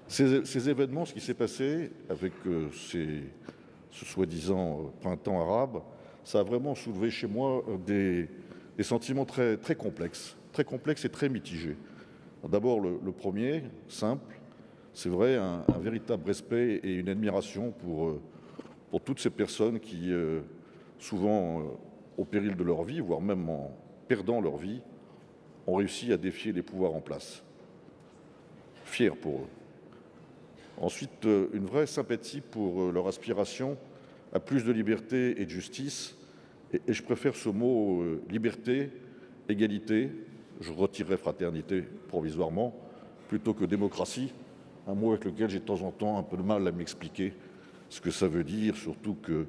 Ces événements, ce qui s'est passé avec ce soi-disant printemps arabe, ça a vraiment soulevé chez moi des sentiments très complexes et très mitigés. D'abord, le premier, simple, c'est vrai, un véritable respect et une admiration pour toutes ces personnes qui, souvent au péril de leur vie, voire même en perdant leur vie, ont réussi à défier les pouvoirs en place. Fier pour eux. Ensuite, une vraie sympathie pour leur aspiration à plus de liberté et de justice. Et je préfère ce mot liberté, égalité, je retirerai fraternité provisoirement, plutôt que démocratie, un mot avec lequel j'ai de temps en temps un peu de mal à m'expliquer ce que ça veut dire, surtout que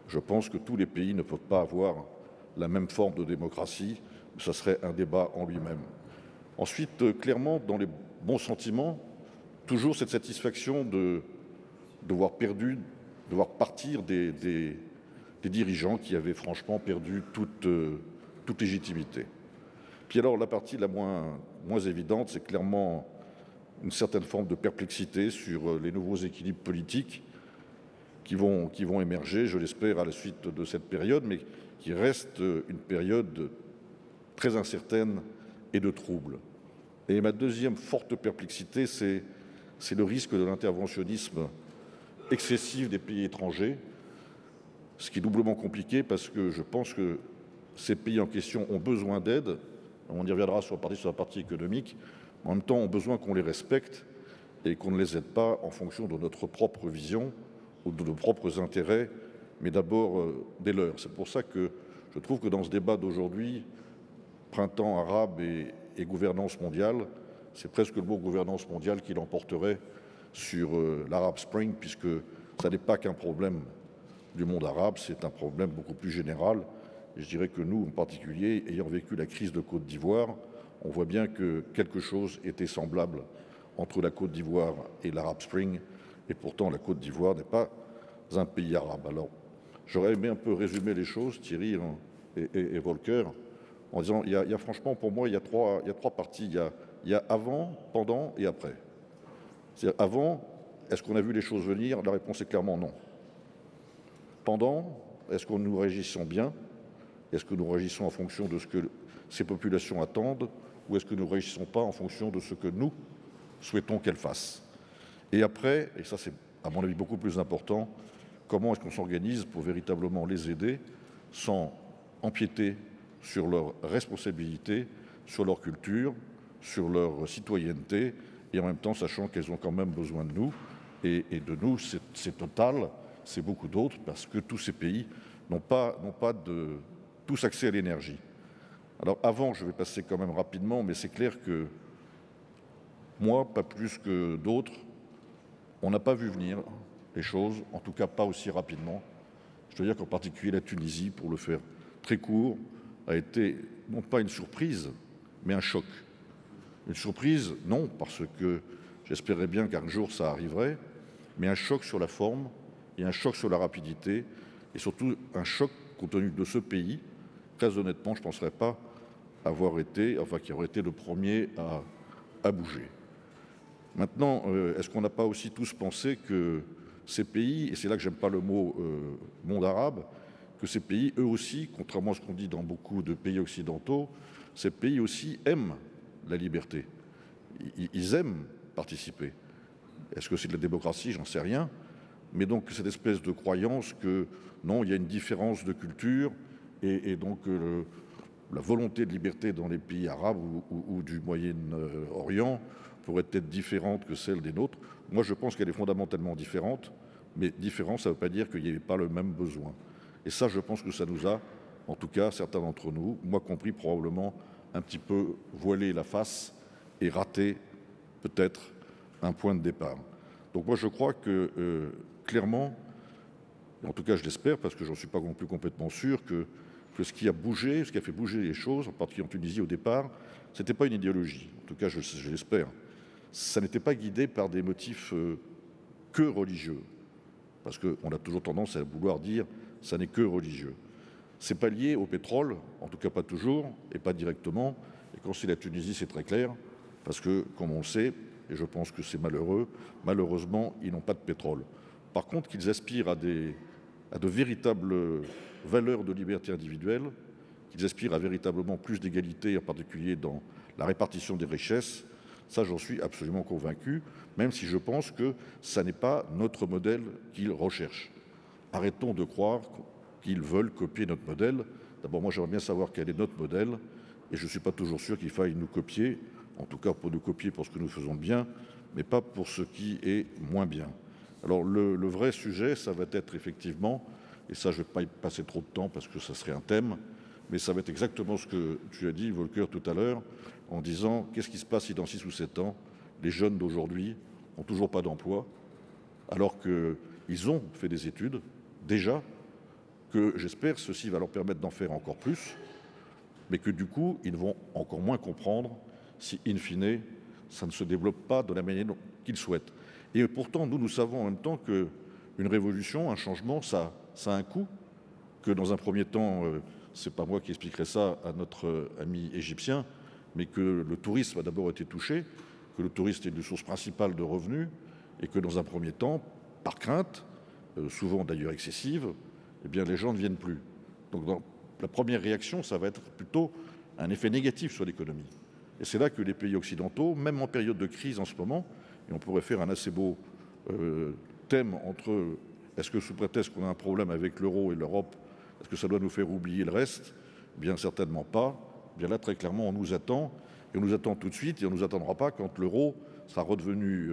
je pense que tous les pays ne peuvent pas avoir la même forme de démocratie, ça serait un débat en lui-même. Ensuite, clairement, dans les bons sentiments, toujours cette satisfaction de voir partir des dirigeants qui avaient franchement perdu toute légitimité. Puis alors, la partie la moins évidente, c'est clairement une certaine forme de perplexité sur les nouveaux équilibres politiques qui vont émerger, je l'espère, à la suite de cette période, mais qui reste une période très incertaine et de trouble. Et ma deuxième forte perplexité, c'est le risque de l'interventionnisme excessif des pays étrangers, ce qui est doublement compliqué parce que je pense que ces pays en question ont besoin d'aide, on y reviendra sur la partie économique, mais en même temps ont besoin qu'on les respecte et qu'on ne les aide pas en fonction de notre propre vision ou de nos propres intérêts, mais d'abord des leurs. C'est pour ça que je trouve que dans ce débat d'aujourd'hui, printemps arabe et gouvernance mondiale, c'est presque le mot gouvernance mondiale qui l'emporterait sur l'Arab Spring, puisque ça n'est pas qu'un problème du monde arabe, c'est un problème beaucoup plus général. Et je dirais que nous, en particulier, ayant vécu la crise de Côte d'Ivoire, on voit bien que quelque chose était semblable entre la Côte d'Ivoire et l'Arab Spring, et pourtant la Côte d'Ivoire n'est pas un pays arabe. Alors, j'aurais aimé un peu résumer les choses, Thierry et Volker, en disant, il y a franchement, pour moi, il y a trois parties. Il y a avant, pendant et après. C'est-à-dire, avant, est-ce qu'on a vu les choses venir? La réponse est clairement non. Pendant, est-ce que nous réagissons bien? Est-ce que nous réagissons en fonction de ce que ces populations attendent? Ou est-ce que nous ne réagissons pas en fonction de ce que nous souhaitons qu'elles fassent? Et après, et ça c'est à mon avis beaucoup plus important, comment est-ce qu'on s'organise pour véritablement les aider sans empiéter sur leurs responsabilités, sur leur culture, sur leur citoyenneté, et en même temps sachant qu'elles ont quand même besoin de nous, et de nous c'est total, c'est beaucoup d'autres, parce que tous ces pays n'ont pas tous accès à l'énergie. Alors avant, je vais passer quand même rapidement, mais c'est clair que moi, pas plus que d'autres, on n'a pas vu venir les choses, en tout cas pas aussi rapidement. Je dois dire qu'en particulier la Tunisie, pour le faire très court, a été non pas une surprise, mais un choc. Une surprise, non, parce que j'espérais bien qu'un jour ça arriverait, mais un choc sur la forme et un choc sur la rapidité, et surtout un choc compte tenu de ce pays. Très honnêtement, je ne penserais pas qui aurait été le premier à bouger. Maintenant, est-ce qu'on n'a pas aussi tous pensé que ces pays, et c'est là que j'aime pas le mot monde arabe, que ces pays, eux aussi, contrairement à ce qu'on dit dans beaucoup de pays occidentaux, ces pays aussi aiment la liberté. Ils aiment participer. Est-ce que c'est de la démocratie? J'en sais rien. Mais donc cette espèce de croyance que non, il y a une différence de culture et donc la volonté de liberté dans les pays arabes ou du Moyen-Orient pourrait être différente que celle des nôtres. Moi, je pense qu'elle est fondamentalement différente, mais différente, ça ne veut pas dire qu'il n'y avait pas le même besoin. Et ça, je pense que ça nous a, en tout cas, certains d'entre nous, moi compris probablement, un petit peu voilé la face et raté peut-être un point de départ. Donc moi, je crois que clairement, en tout cas je l'espère, parce que j'en suis pas non plus complètement sûr, que ce qui a bougé, ce qui a fait bouger les choses, en particulier en Tunisie au départ, ce n'était pas une idéologie. En tout cas, je l'espère. Ça n'était pas guidé par des motifs que religieux, parce qu'on a toujours tendance à vouloir dire ça n'est que religieux. C'est pas lié au pétrole, en tout cas pas toujours, et pas directement. Et quand c'est la Tunisie, c'est très clair, parce que, comme on le sait, et je pense que c'est malheureux. Malheureusement, ils n'ont pas de pétrole. Par contre, qu'ils aspirent à de véritables valeurs de liberté individuelle, qu'ils aspirent à véritablement plus d'égalité, en particulier dans la répartition des richesses, ça j'en suis absolument convaincu, même si je pense que ça n'est pas notre modèle qu'ils recherchent. Arrêtons de croire qu'ils veulent copier notre modèle. D'abord, moi j'aimerais bien savoir quel est notre modèle, et je ne suis pas toujours sûr qu'il faille nous copier, en tout cas pour nous copier pour ce que nous faisons de bien, mais pas pour ce qui est moins bien. Alors le vrai sujet, ça va être effectivement, et ça je ne vais pas y passer trop de temps parce que ça serait un thème, mais ça va être exactement ce que tu as dit, Volker, tout à l'heure, en disant qu'est-ce qui se passe si dans 6 ou 7 ans, les jeunes d'aujourd'hui n'ont toujours pas d'emploi, alors qu'ils ont fait des études, déjà, que j'espère ceci va leur permettre d'en faire encore plus, mais que du coup, ils vont encore moins comprendre si, in fine, ça ne se développe pas de la manière qu'ils souhaitent. Et pourtant, nous savons en même temps qu'une révolution, un changement, ça a un coût, que dans un premier temps, c'est pas moi qui expliquerai ça à notre ami égyptien, mais que le tourisme a d'abord été touché, que le tourisme est une source principale de revenus, et que dans un premier temps, par crainte, souvent d'ailleurs excessive, eh bien les gens ne viennent plus. Donc la première réaction, ça va être plutôt un effet négatif sur l'économie. Et c'est là que les pays occidentaux, même en période de crise en ce moment, et on pourrait faire un assez beau thème entre est-ce que sous prétexte qu'on a un problème avec l'euro et l'Europe, est-ce que ça doit nous faire oublier le reste? Bien certainement pas. Bien là, très clairement, on nous attend, et on nous attend tout de suite, et on ne nous attendra pas quand l'euro sera redevenu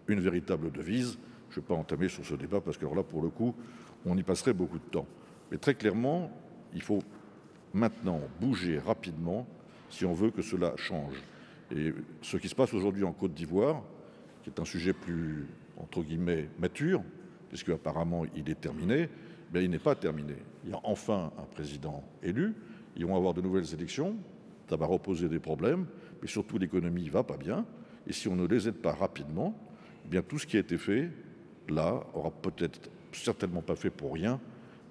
une véritable devise. Je ne vais pas entamer sur ce débat, parce que alors là, pour le coup, on y passerait beaucoup de temps. Mais très clairement, il faut maintenant bouger rapidement si on veut que cela change. Et ce qui se passe aujourd'hui en Côte d'Ivoire, qui est un sujet plus, entre guillemets, mature, puisque apparemment il est terminé, bien il n'est pas terminé. Il y a enfin un président élu, ils vont avoir de nouvelles élections, ça va reposer des problèmes, mais surtout l'économie ne va pas bien, et si on ne les aide pas rapidement, bien tout ce qui a été fait, là, aura peut-être certainement pas fait pour rien,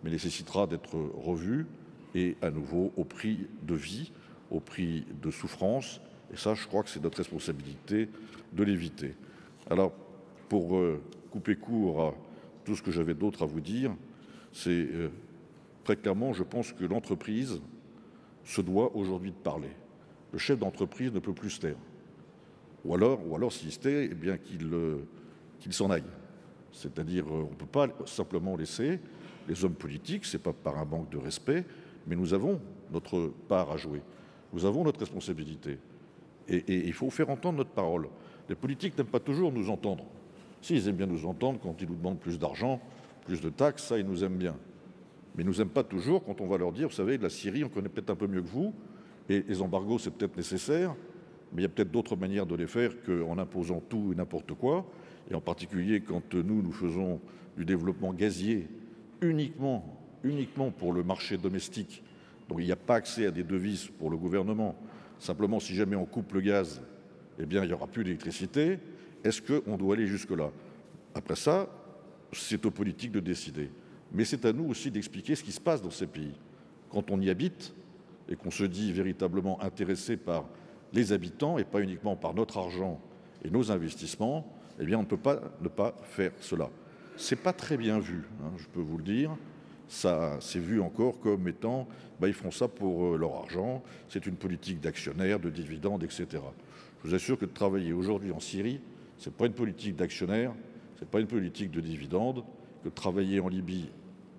mais nécessitera d'être revu, et à nouveau au prix de vie, au prix de souffrance, et ça je crois que c'est notre responsabilité de l'éviter. Alors, pour couper court à tout ce que j'avais d'autre à vous dire, c'est très clairement, je pense que l'entreprise se doit aujourd'hui de parler. Le chef d'entreprise ne peut plus se taire. Ou alors s'il se tait, eh bien qu'il s'en aille. C'est-à-dire, on ne peut pas simplement laisser les hommes politiques, ce n'est pas par un manque de respect, mais nous avons notre part à jouer. Nous avons notre responsabilité. Et il faut faire entendre notre parole. Les politiques n'aiment pas toujours nous entendre. Si, ils aiment bien nous entendre quand ils nous demandent plus d'argent, plus de taxes, ça, ils nous aiment bien. Mais ils ne nous aiment pas toujours quand on va leur dire, vous savez, la Syrie, on connaît peut-être un peu mieux que vous, et les embargos, c'est peut-être nécessaire, mais il y a peut-être d'autres manières de les faire qu'en imposant tout et n'importe quoi, et en particulier quand nous faisons du développement gazier uniquement pour le marché domestique, donc il n'y a pas accès à des devises pour le gouvernement. Simplement, si jamais on coupe le gaz, eh bien, il n'y aura plus d'électricité. Est-ce qu'on doit aller jusque-là? Après ça, c'est aux politiques de décider. Mais c'est à nous aussi d'expliquer ce qui se passe dans ces pays. Quand on y habite et qu'on se dit véritablement intéressé par les habitants et pas uniquement par notre argent et nos investissements, eh bien, on ne peut pas ne pas faire cela. Ce n'est pas très bien vu, hein, je peux vous le dire. Ça, c'est vu encore comme étant, ils font ça pour leur argent, c'est une politique d'actionnaires, de dividendes, etc. Je vous assure que de travailler aujourd'hui en Syrie, ce n'est pas une politique d'actionnaires, ce n'est pas une politique de dividendes, que de travailler en Libye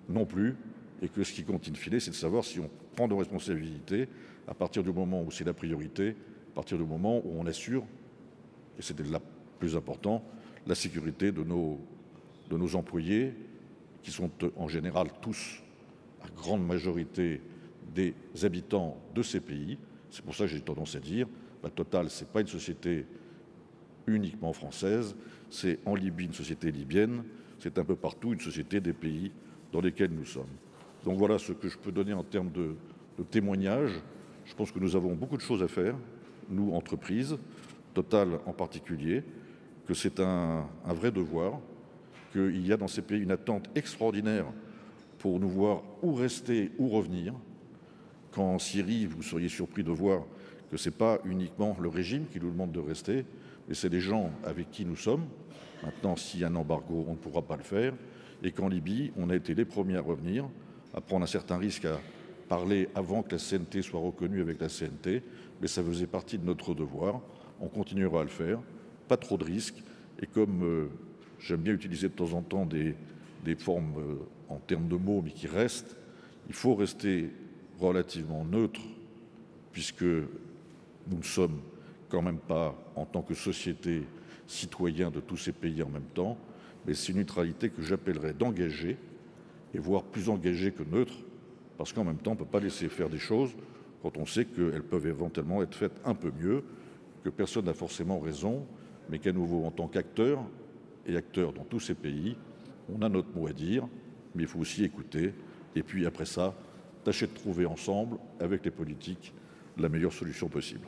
non plus, et que ce qui compte in fine, c'est de savoir si on prend nos responsabilités à partir du moment où c'est la priorité, à partir du moment où on assure, et c'était le plus important, la sécurité de nos employés, qui sont en général tous, la grande majorité des habitants de ces pays. C'est pour ça que j'ai tendance à dire, Total, ce n'est pas une société uniquement française, c'est en Libye une société libyenne, c'est un peu partout une société des pays dans lesquels nous sommes. Donc voilà ce que je peux donner en termes de témoignages. Je pense que nous avons beaucoup de choses à faire, nous, entreprises, Total en particulier, que c'est un vrai devoir, qu'il y a dans ces pays une attente extraordinaire pour nous voir ou rester ou revenir. Qu'en Syrie, vous seriez surpris de voir que ce n'est pas uniquement le régime qui nous demande de rester, et c'est des gens avec qui nous sommes. Maintenant, s'il y a un embargo, on ne pourra pas le faire. Et qu'en Libye, on a été les premiers à revenir, à prendre un certain risque à parler avant que la CNT soit reconnue avec la CNT, mais ça faisait partie de notre devoir. On continuera à le faire, pas trop de risques. Et comme j'aime bien utiliser de temps en temps des formes en termes de mots, mais qui restent, il faut rester relativement neutre, puisque nous ne sommes quand même pas, en tant que société, citoyens de tous ces pays en même temps, mais c'est une neutralité que j'appellerais d'engagée, et voire plus engagée que neutre, parce qu'en même temps, on ne peut pas laisser faire des choses quand on sait qu'elles peuvent éventuellement être faites un peu mieux, que personne n'a forcément raison, mais qu'à nouveau, en tant qu'acteur, et acteur dans tous ces pays, on a notre mot à dire, mais il faut aussi écouter, et puis après ça, tâcher de trouver ensemble, avec les politiques, la meilleure solution possible.